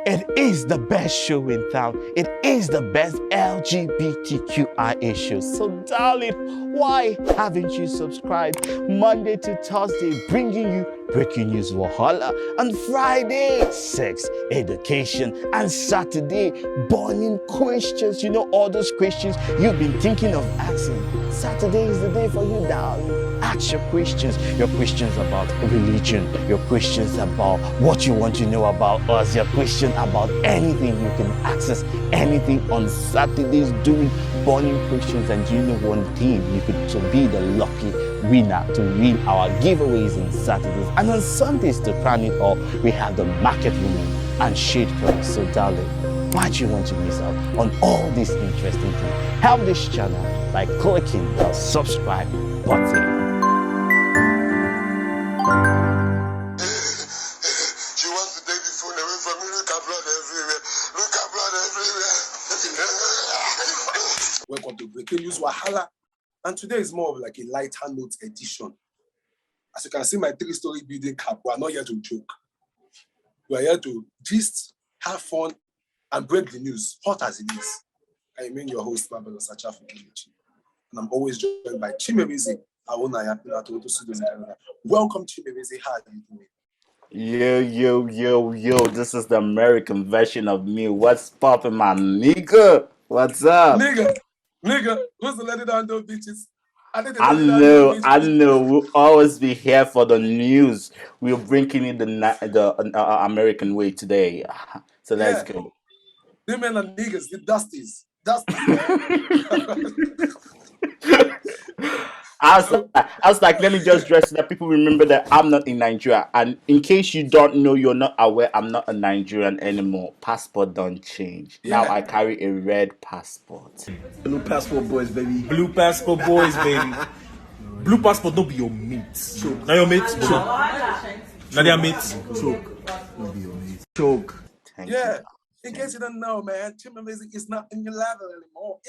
It is the best show in town. It is the best LGBTQI show. So darling, why haven't you subscribed? Monday to Thursday, bringing you breaking news Wahala. On Friday, sex, education. And Saturday, burning questions. You know, all those questions you've been thinking of asking. Saturday is the day for you, darling. Ask your questions about religion, your questions about what you want to know about us, your question about anything. You can access anything on Saturdays doing burning questions. And you know one thing, you could to be the lucky winner to win our giveaways on Saturdays. And on Sundays, to crown it all, we have the market woman and shade price. So darling, why do you want to miss out on all these interesting things? Help this channel by clicking the subscribe button. She wants to take the phone away from me. Look at blood everywhere. Look at blood everywhere. Welcome to Breaking News Wahala. And today is more of like a lighter note edition. As you can see, my three-story building cap, we are not here to joke. We are here to gist, have fun, and break the news, hot as it is. I mean your host, Babelo Sacha from Kilichi. And I'm always joined by Chimerizi. Welcome, Chimerizi. How are you doing? Yo, this is the American version of me. What's poppin', my nigga? What's up? Nigga, who's the lady down those bitches? I know. We'll always be here for the news. We're bringing in the American way today. So let's go. Them men are niggas, the dusties. I was like, let me just dress so that people remember that I'm not in Nigeria. And in case you don't know, you're not aware, I'm not a Nigerian anymore. Passport don't change. Yeah. Now I carry a red passport. Blue passport boys, baby. Blue passport boys, baby. Blue passport don't be your mate. Choke. Now your mate. Choke. Now their mate. Choke. Don't be your mate. Choke. Thank Yeah. you. In case you don't know, man, Chimerizi is not in your level anymore.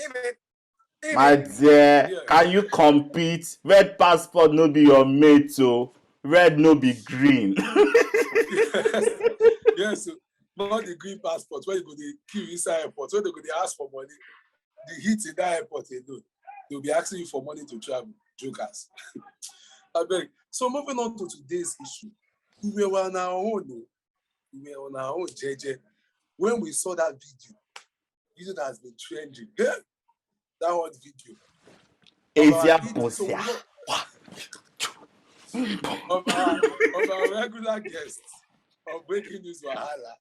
My dear, can you compete? Red passport no be your mate, so red no be green. Yes, so not the green passport, where you go to queue inside airport, where they go to ask for money. The heat in that airport, they'll be asking you for money to travel. Jokers. I beg. So moving on to today's issue. We were on our own, JJ. When we saw that video that has been trending. Yeah? That hot video. Of our regular guests of Breaking News Wahala,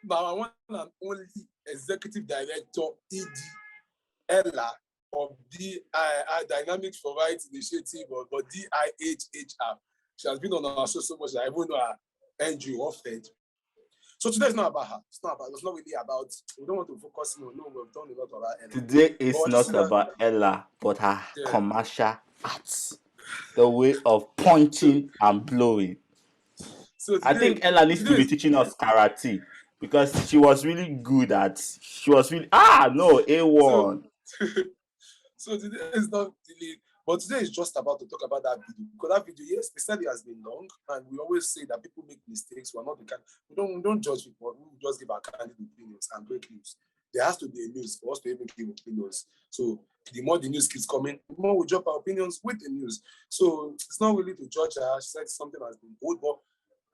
our one and only executive director, Ella of Dihhr Dynamics for Rights Initiative, or DIHHR. She has been on our show so much that I even know her NGO offered. So today is not about her. It's not really about. We don't want to focus on. No, we've done a lot about Ella. Today is not about Ella, but her commercial arts, the way of pointing and blowing. So today, I think Ella needs to be teaching us karate because she was really good at. She was really A1. So today is not really. But today is just about to talk about that video. Because that video, yes, they said it has been long, and we always say that people make mistakes. We don't judge people. We just give our candid opinions and break news. There has to be a news for us to even give opinions. So the more the news keeps coming, the more we drop our opinions with the news. So it's not really to judge her. She said something has been good, but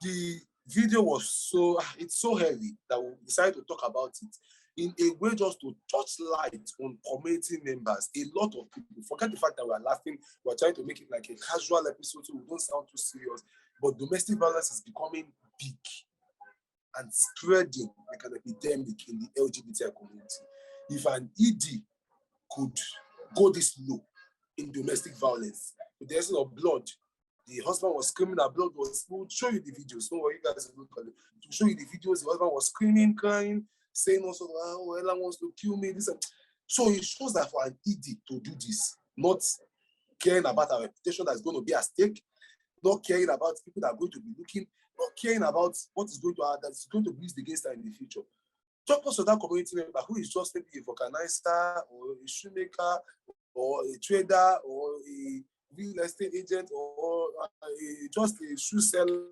the video was it's so heavy that we decided to talk about it in a way just to touch light on community members. A lot of people, forget the fact that we are laughing, we're trying to make it like a casual episode so we don't sound too serious, but domestic violence is becoming big and spreading like an epidemic in the LGBTQI community. If an ED could go this low in domestic violence, with the essence of blood, the husband was screaming that blood was, we'll show you the videos, don't worry, you guys will look at it. To show you the videos, the husband was screaming, crying, saying also, oh, Ella wants to kill me. So it shows that for an ED to do this, not caring about our reputation that's going to be at stake, not caring about people that are going to be looking, not caring about what is going to happen, that's going to be used against her in the future. Talk also that community member who is just maybe a vulcanizer or a shoemaker or a trader or a real estate agent or just a shoe seller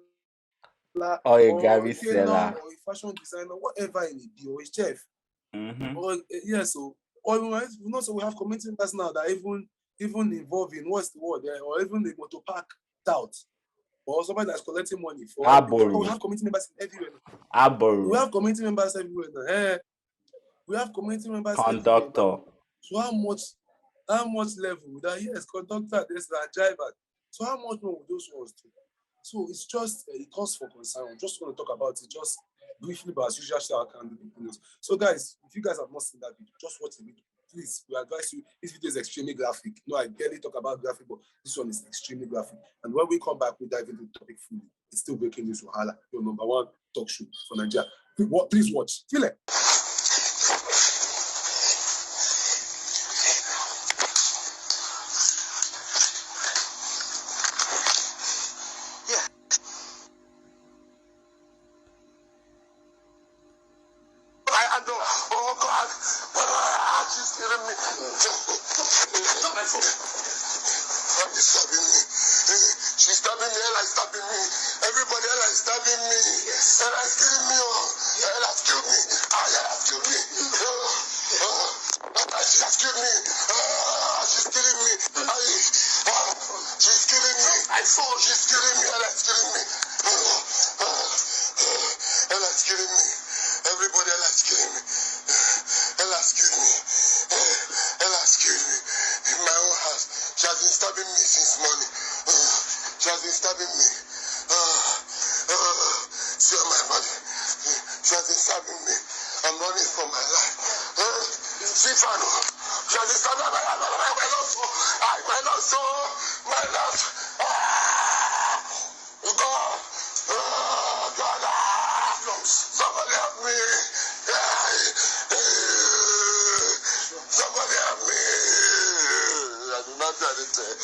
seller, or a or Gary a tailor, seller. or a fashion designer, whatever it may be, or a chef. Mm-hmm. Or yeah, so or we know, so we have community members now that even involved in what's the word there, or even the motor park tout, or somebody that's collecting money for Arbory. we have community members everywhere. Arbory. We have community members everywhere now. We have community members everywhere now. Conductor. So how much level that? Yes, conductor, this that driver. So how much more would those ones do? So it's just a cause for concern. I'm just going to talk about it just briefly, but as usual, so I can do the news. So guys, if you guys have not seen that video, just watch the video. Please, we advise you. This video is extremely graphic. No, I barely talk about graphic, but this one is extremely graphic. And when we come back, we dive into the topic fully. It's still breaking news with Hala, your number one talk show for Nigeria. Please watch. Feel it. Oh God, she's killing me. Stop my phone. She's stabbing me. She's stabbing me. Ella is stabbing me. Everybody, Ella is stabbing me. Ella is killing me. Ella has killed me. Ella has killed me. She has killed me. She's killing me. She's killing me. I saw she's killing me. Ella is killing me. Ella is killing me. Everybody, Ella is killing me. Ella has killed me. Ella has killed me. In my own house. She has been stabbing me since morning. She has been stabbing me. See on my body. She has been stabbing me. I'm running for my life. See, Fano. She has been stabbing me. My love. God. Somebody help me. Somebody help me. I do not do anything.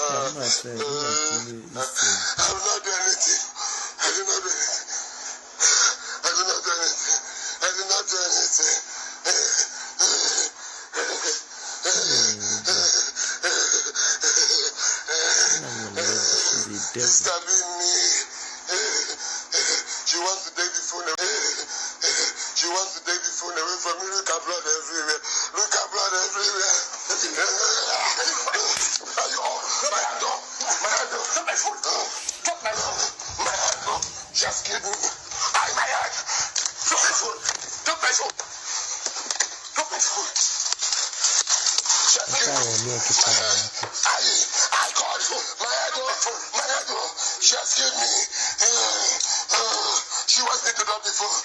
I'm not saying I will not do anything. I do not do anything. I do not do anything. I do not do anything. She's stabbing me. She wants to take the phone away. She wants to take the phone away from me. Look at blood everywhere. Look at blood everywhere. My hand. Drop my phone. Drop my phone. My hand. She has killed me. My hand. Drop my phone. Drop my phone. Drop my phone. She has killed me. I got it. My hand. She has killed me. She wants me to drop the phone.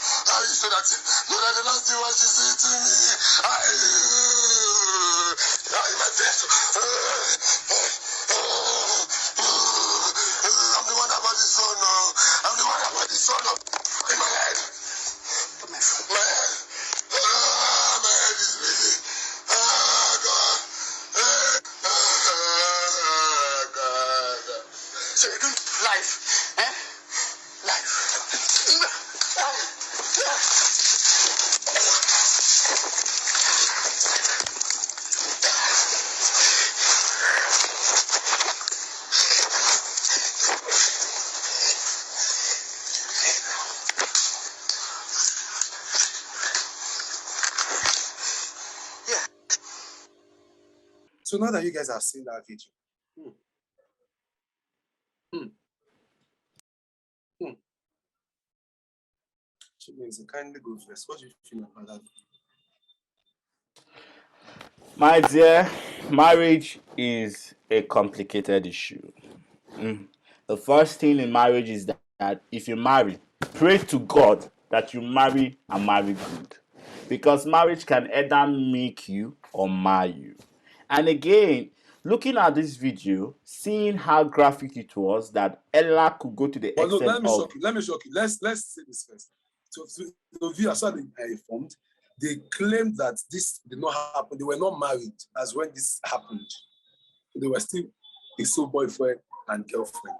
So that the last thing was she's eating me. My face. I'm the one about this phone now. I'm the one about this phone now. In my head. My head. My head is bleeding. God. God. So you do life. Life. So now that you guys have seen that video, Chimezie, kindly go first. What do you feel about that? My dear, marriage is a complicated issue. The first thing in marriage is that if you marry, pray to God that you marry and marry good. Because marriage can either make you or mar you. And again, looking at this video, seeing how graphic it was, that Ella could go to the But look, extent of... let me shock you. Let's say this first. So the view, as far as they are informed, they claimed that this did not happen. They were not married as when this happened. They were still boyfriend and girlfriend.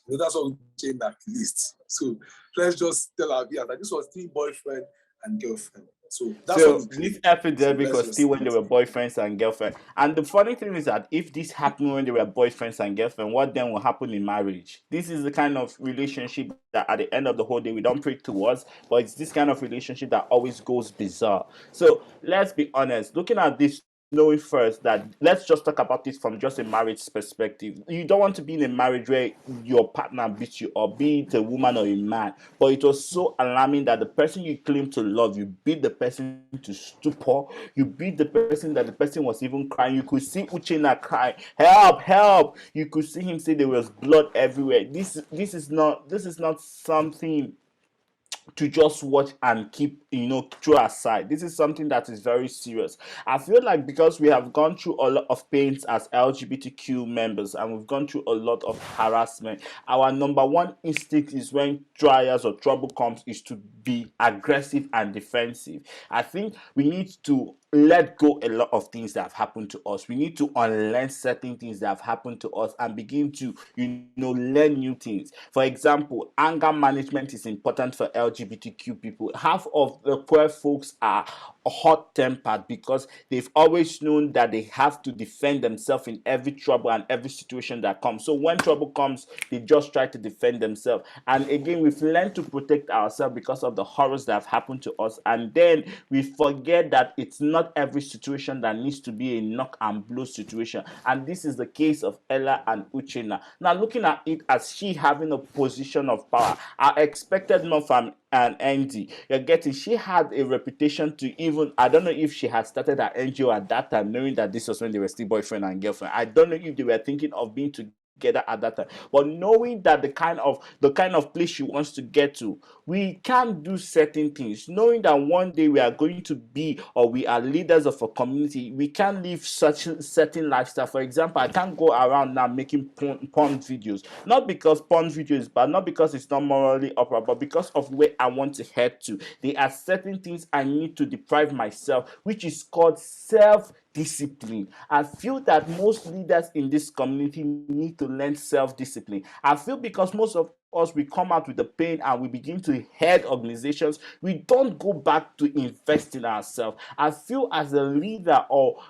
So that's what we came at least. So let's just tell our viewers that this was still boyfriend and girlfriend. So that's what So we this claim. So epidemic let's was just still say when they it. were boyfriends and girlfriends. And the funny thing is that if this happened when they were boyfriends and girlfriends, what then will happen in marriage? This is the kind of relationship that at the end of the whole day we don't pray towards, but it's this kind of relationship that always goes bizarre. So let's be honest, looking at this, knowing first that let's just talk about this from just a marriage perspective. You don't want to be in a marriage where your partner beats you, or be it a woman or a man. But it was so alarming that the person you claim to love, you beat the person to stupor. You beat the person that the person was even crying. You could see Uchenna cry, help, help. You could see him say there was blood everywhere. This is not something to just watch and keep, throw aside. This is something that is very serious. I feel like because we have gone through a lot of pains as LGBTQ members, and we've gone through a lot of harassment, our number one instinct is when trials or trouble comes is to be aggressive and defensive. I think we need to let go a lot of things that have happened to us. We need to unlearn certain things that have happened to us and begin to, learn new things. For example, anger management is important for LGBTQ people. Half of the queer folks are hot tempered because they've always known that they have to defend themselves in every trouble and every situation that comes. So when trouble comes, they just try to defend themselves. And again, we've learned to protect ourselves because of the horrors that have happened to us. And then we forget that it's not every situation that needs to be a knock and blow situation. And this is the case of Ella and Uchenna. Now, looking at it as she having a position of power, I expected more from an Andy. You're getting, she had a reputation to even, I don't know if she had started her NGO at that time, knowing that this was when they were still boyfriend and girlfriend. I don't know if they were thinking of being together at that time, but knowing that the kind of place she wants to get to, we can do certain things, knowing that one day we are going to be, or we are leaders of a community. We can live such a certain lifestyle. For example, I can't go around now making porn videos, not because porn video is bad, not because it's not morally upright, but because of where I want to head to. There are certain things I need to deprive myself, which is called self-discipline. I feel that most leaders in this community need to learn self-discipline. I feel because most of us, we come out with the pain and we begin to head organizations, we don't go back to invest in ourselves. I feel as a leader, or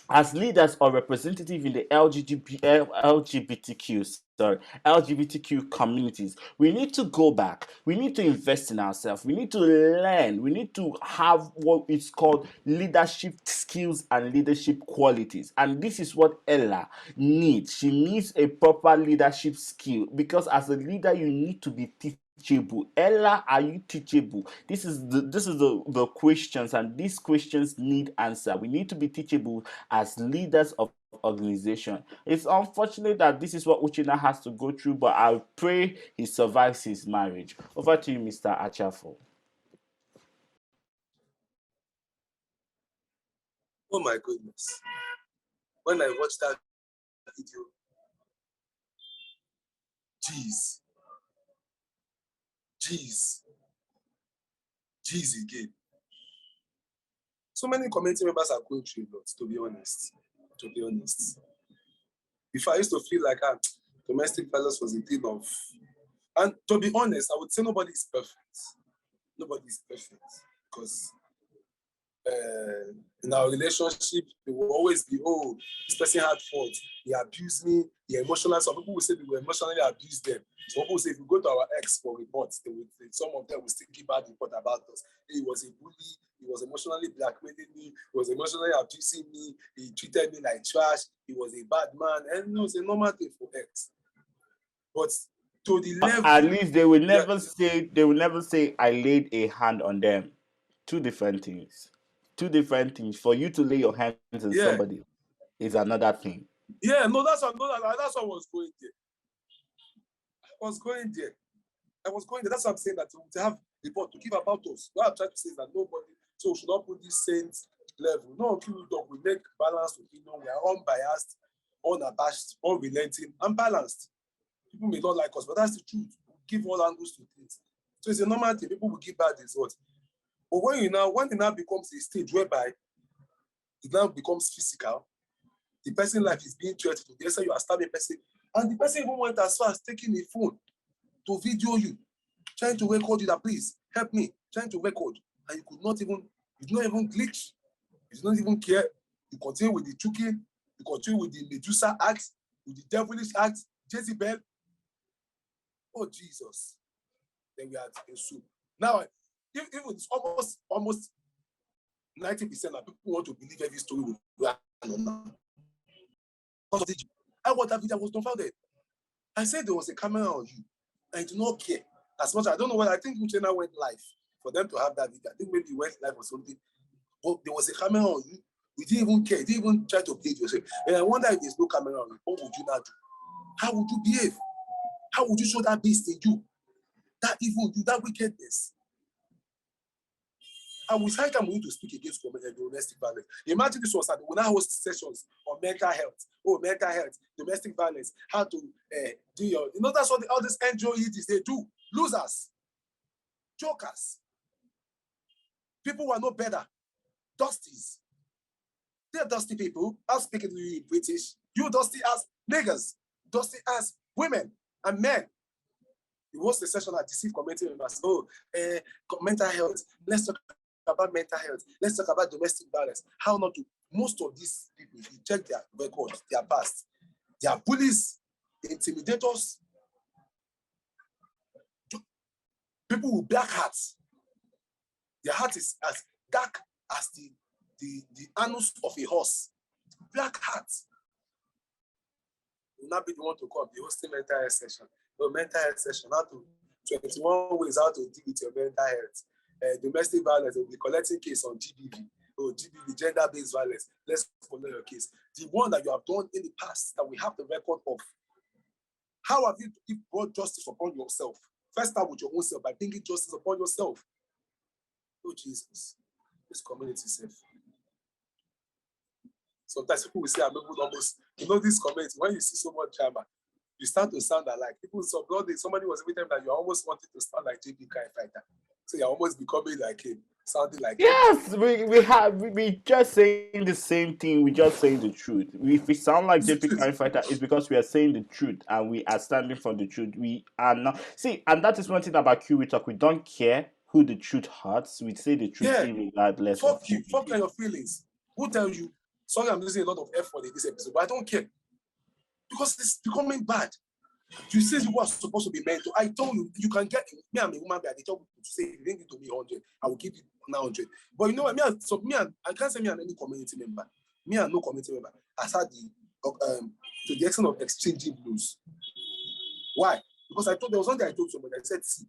as leaders or representative in the LGBTQ communities, we need to go back. We need to invest in ourselves. We need to learn. We need to have what is called leadership skills and leadership qualities. And this is what Ella needs. She needs a proper leadership skill, because as a leader, you need to be teachable. Ella, are you teachable? This is the questions, and these questions need answer. We need to be teachable as leaders of organization. It's unfortunate that this is what Uchenna has to go through, but I pray he survives his marriage. Over to you, Mr. Achafo. Oh my goodness. When I watched that video, jeez, jeez, jeez again. So many community members are going through a lot, to be honest. To be honest. Before, I used to feel like domestic violence was a thing of, and to be honest, I would say nobody is perfect. Nobody is perfect, because in our relationship, there will always be, oh, this person had fault, he abused me, he emotionally. Some people will say we emotionally abused them. Some people will say if we go to our ex for reports, some of them will still give bad report about us. He was a bully, he was emotionally blackmailing me, he was emotionally abusing me, he treated me like trash, he was a bad man, and it's a normal thing for ex. But to the level, At least they will yeah, never say I laid a hand on them. Two different things. Two different things. For you to lay your hands on yeah, somebody is another thing. yeah, no, that's what I was going there. I was going there. That's what I'm saying, that to have report to give about us. What I'm trying to say is that nobody, so we should not put this saint level. No, we make balanced opinion. We are unbiased, unabashed, unrelenting, and balanced. People may not like us, but that's the truth. We give all angles to things. So it's a normal thing. People will give bad results. But when it now becomes a stage whereby it now becomes physical, the person's life is being threatened. They say you are stabbing a person, and the person even went as far as taking a phone to video you, trying to record you that please help me, trying to record. and you did not even glitch. You did not even care. You continue with the choking, you continue with the Medusa act, with the devilish act, Jezebel. Oh, Jesus. Then we are in soup. Now, even it's almost 90% of people want to believe every story with I watched that video, I was dumbfounded. I said there was a camera on you, and you do not care as much. I don't know whether I think Uchenna went live for them to have that video. I think maybe you went live or something. But there was a camera on you. You didn't even care. You didn't even try to play it yourself. And I wonder if there's no camera on you, what would you not do? How would you behave? How would you show that beast in you? That evil, you, that wickedness. And with high time we need to speak against domestic violence. Imagine this was that we now host sessions on mental health. Oh, mental health, domestic violence, how to do your, that's what all these NGOs they do. Losers, jokers, people who are no better, dusties. They're dusty people. I'm speaking to you in British. You dusty as niggas, dusty as women and men. It was the session at deceive community members. Oh, mental health. Let's talk about mental health. Let's talk about domestic violence. How not to? Most of these people, if you check their records, their past, they are bullies, intimidators, people with black hearts. Their heart is as dark as the anus of a horse. Black heart. Will not be the one to come, the hosting mental health session. No, mental health session, how to 21 ways how to deal with your mental health. Domestic violence, will be collecting case on GBV. Oh, GBV, gender-based violence. Let's follow your case. The one that you have done in the past that we have the record of. How have you brought justice upon yourself? First start with your own self by bringing justice upon yourself. Oh, Jesus. This community is safe. Sometimes people will say, I'm able to almost, this community, when you see so much drama, you start to sound alike. People, somebody was with them that you almost wanted to sound like JB Kai Fighter. So you're almost becoming like him, sounding like him. Yes, we just saying the same thing. We just saying the truth. If we sound like JP Crime Fighter, it's because we are saying the truth and we are standing for the truth. We are not and that is one thing about Q We Talk. We don't care who the truth hurts. We say the truth regardless. Fuck you. Fuck your feelings. Who tell you? Sorry, I'm using a lot of effort in this episode, but I don't care because it's becoming bad. You say you are supposed to be mental. I told you, you can get me. I'm a woman, but I tell people to say, bring it to me 100. I will give you 900. But you know what? I can't say me and any community member. Me and no community member has had to the extent of exchanging blows. Why? Because there was one day I told somebody, I said, see,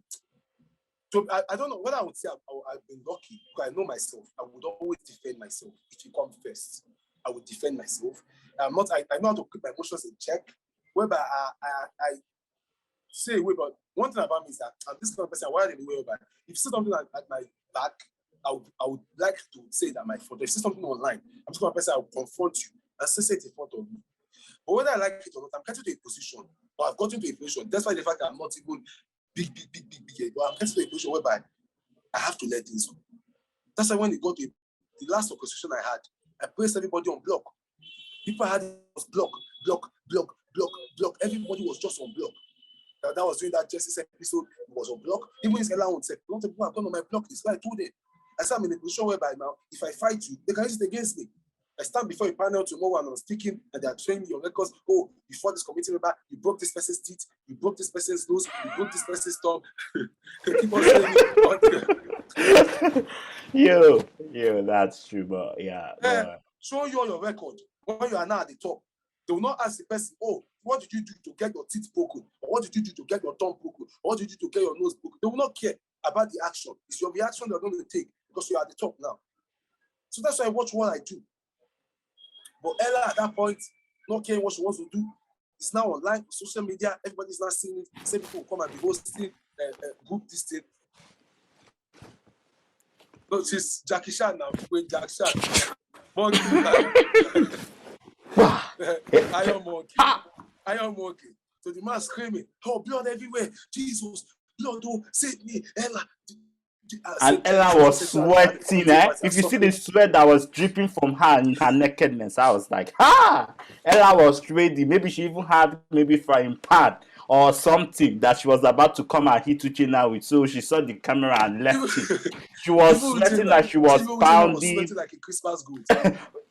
so I don't know whether I would say I've been lucky because I know myself. I would always defend myself. If you come first, I would defend myself. I know how to keep my emotions in check. Whereby I say away, but one thing about me is that I'm this kind of person. Why anyway? If you see something at my back, I would like to say that my fault. If you see something online, I'm this kind of person. I will confront you and say it in front of me. But whether I like it or not, I'm getting to a position, or I've gotten to a position. Despite the fact that I'm not even big, but I'm getting to a position whereby I have to let things go. That's why when it got to the last conversation I had, I placed everybody on block. People had block. Everybody was just on block. That was during that Justice episode. It was on block. Even his Ella would say, a lot of people have gone on my block. This guy told them. I said, I'm in a position whereby now, if I fight you, they can use it against me. I stand before a panel tomorrow and I'm speaking, and they are showing me your records. Oh, before this committee member, you broke this person's teeth, you broke this person's nose, you broke this person's tongue. Keep on saying it. Yo, that's true, but yeah. Show you on your record when you are now at the top. They will not ask the person, oh, what did you do to get your teeth broken? Or what did you do to get your tongue broken? Or what did you do to get your nose broken? They will not care about the action. It's your reaction they're going to take because you're at the top now. So that's why I watch what I do. But Ella, at that point, not caring what she wants to do, it's now online, social media, everybody's not seeing it. Same people come and be hosting, group this thing. No, she's Jackie Chan now, with Jackie Chan. Iron monkey. So the man screaming, oh, blood everywhere. Jesus, blood, oh, save me, Ella. And Ella was sweating, If you see the sweat that was dripping from her and her nakedness, I was like, Ella was ready. Maybe she even had frying pan or something that she was about to come and hit Uchenna with. So she saw the camera and left it. She was sweating Uchenna, like she was even Uchenna was pounding. sweating like a Christmas goat.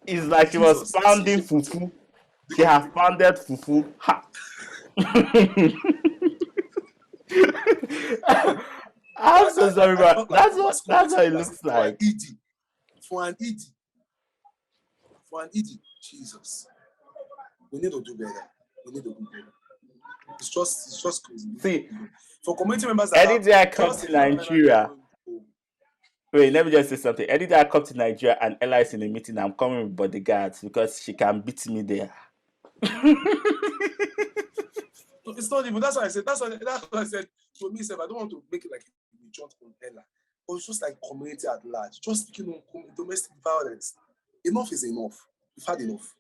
It's like she was Jesus, pounding see, fufu. She has pounded fufu. Ha. I'm so sorry, I but felt like that's what it looks like. For an ED, Jesus, we need to do better. We need to do better. It's just crazy. See, for community members that any day I come just to a family Nigeria, member, wait, let me just say something. Any day I come to Nigeria and Ella is in a meeting, I'm coming with bodyguards because she can beat me there. it's not even. That's what I said. That's what I said to me. I don't want to make it like a jump on Ella, but it's just like community at large. Just speaking on domestic violence, enough is enough. We've had enough.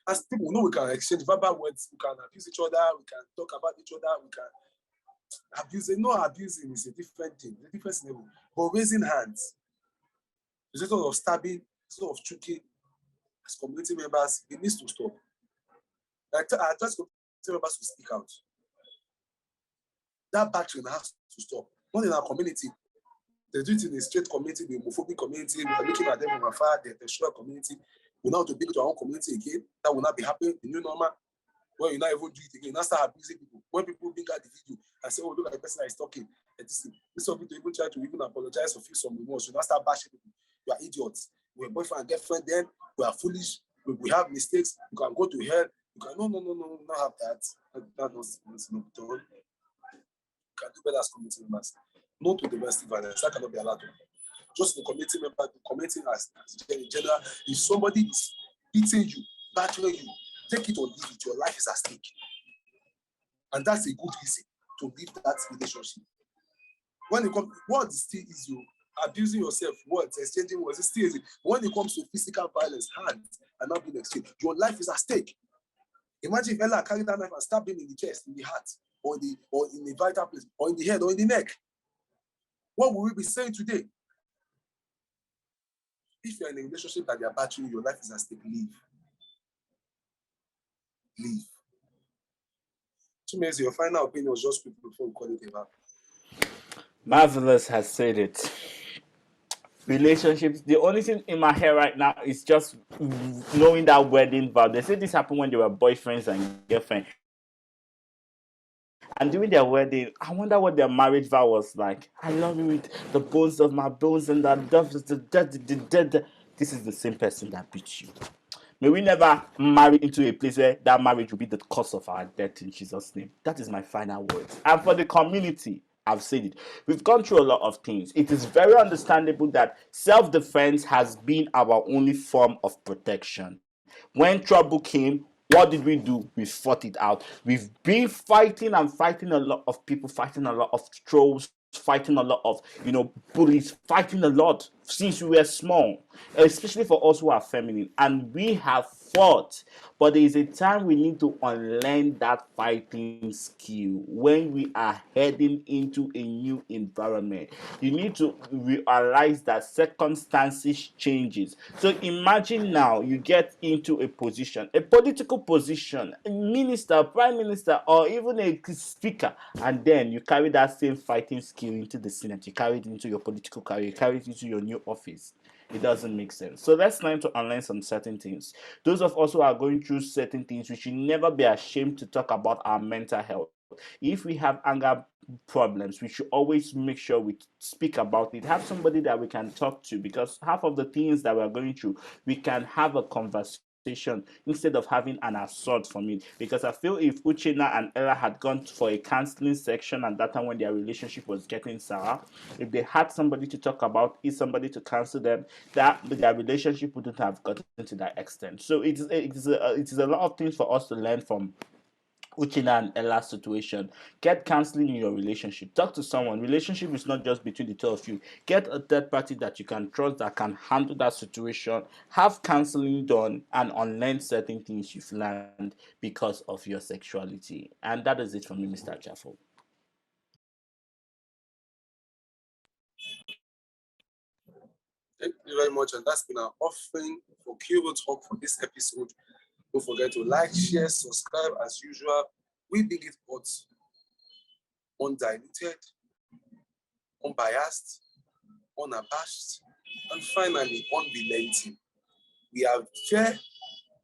As people know, we can exchange verbal words, we can abuse each other, we can talk about each other, we can abuse. No, abusing is a different thing, a different level. But raising hands, the sort of stabbing, sort of choking, as community members, it needs to stop. I trust community members to speak out. That battering has to stop. Not in our community. They do it in the straight community, the homophobic community, we are looking at them from afar, the sexual community. We now to bring it to our own community again. That will not be happening. The new normal, where you not even do it again. Now start abusing people. When people bring out the video and say, "Oh, look at the person that is talking," and this of it to even try to even apologize or feel some remorse. You now start bashing people. You are idiots. We're boyfriend and girlfriend. Then we are foolish. We have mistakes. You can go to hell. You can no, not have that. That's not done. You can do better as community members. No to domestic violence. That cannot be allowed. Just the community member, the community as in general. If somebody is beating you, battering you, take it or leave it. Your life is at stake, and that's a good reason to leave that relationship. When it comes, words still is you abusing yourself. Words, exchanging words, it's still easy. When it comes to physical violence, hands are not being exchanged. Your life is at stake. Imagine if Ella carried that knife and stabbed him in the chest, in the heart, or in the vital place, or in the head, or in the neck. What will we be saying today? If you're in a relationship that they are battling, your life is at stake, leave. Leave. Chimezie, your final opinion was just quick before we call it a wrap. Marvelous has said it. Relationships, the only thing in my head right now is just knowing that wedding vow. They say this happened when they were boyfriends and girlfriends. And during their wedding, I wonder what their marriage vow was like. I love you with the bones of my bones and that this is the same person that beat you. May we never marry into a place where that marriage will be the cause of our death in Jesus' name. That is my final word. And for the community, I've said it. We've gone through a lot of things. It is very understandable that self-defense has been our only form of protection. When trouble came, what did we do? We fought it out. We've been fighting a lot of people, fighting a lot of trolls, fighting a lot of bullies, fighting a lot since we were small, especially for us who are feminine, and we have fought. But there is a time we need to unlearn that fighting skill when we are heading into a new environment. You need to realize that circumstances changes. So imagine now you get into a position, a political position, a minister, prime minister, or even a speaker, and then you carry that same fighting skill into the Senate, you carry it into your political career, you carry it into your new office. It doesn't make sense. So let's learn to unlearn some certain things. Those of us who are going through certain things, we should never be ashamed to talk about our mental health. If we have anger problems, we should always make sure we speak about it. Have somebody that we can talk to, because half of the things that we're going through, we can have a conversation instead of having an assault from it. Because I feel if Uchenna and Ella had gone for a counseling section at that time when their relationship was getting sour, if they had somebody to talk about it, somebody to counsel them, that their relationship wouldn't have gotten to that extent. So it is a lot of things for us to learn from Uchenna and Ella's situation. Get counseling in your relationship. Talk to someone. Relationship is not just between the two of you. Get a third party that you can trust that can handle that situation. Have counseling done and unlearn certain things you've learned because of your sexuality. And that is it for me, Mr. Chaffo. Thank you very much, and that's been our offering for Cubo Talk for this episode. Don't forget to like, share, subscribe as usual. We bring it hot undiluted, unbiased, unabashed, and finally unrelenting. We are very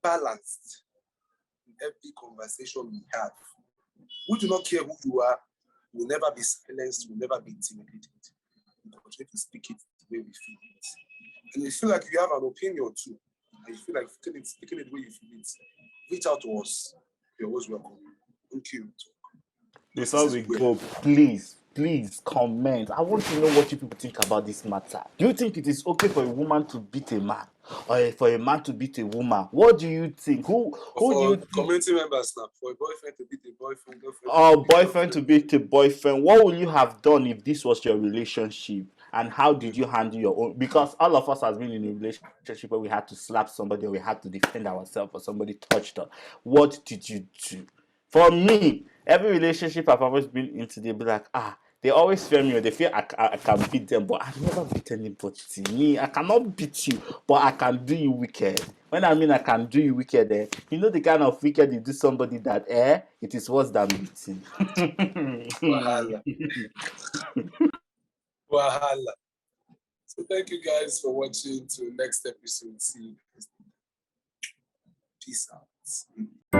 balanced in every conversation we have. We do not care who you are. We'll never be silenced. We'll never be intimidated. We continue to speak it the way we feel it. And you feel like you have an opinion too, and you feel like speaking it the way you feel it, reach out to us. You're always welcome. Thank you. Before we go, please comment. I want to know what you people think about this matter. Do you think it is okay for a woman to beat a man, or for a man to beat a woman? What do you think? Who do you think? Community members now, for a boyfriend to beat a boyfriend, girlfriend. Or boyfriend to beat a boyfriend? What would you have done if this was your relationship? And how did you handle your own? Because all of us has been in a relationship where we had to slap somebody, or we had to defend ourselves, or somebody touched us. What did you do? For me, every relationship I've always been into, they be like, they always fear me, or they feel I can beat them, but I've never beat anybody. Me, I cannot beat you, but I can do you wicked. When I mean I can do you wicked, you know the kind of wicked you do somebody that it is worse than beating. Wahala. Wahala. So thank you guys for watching. Till next episode. See you. Peace out.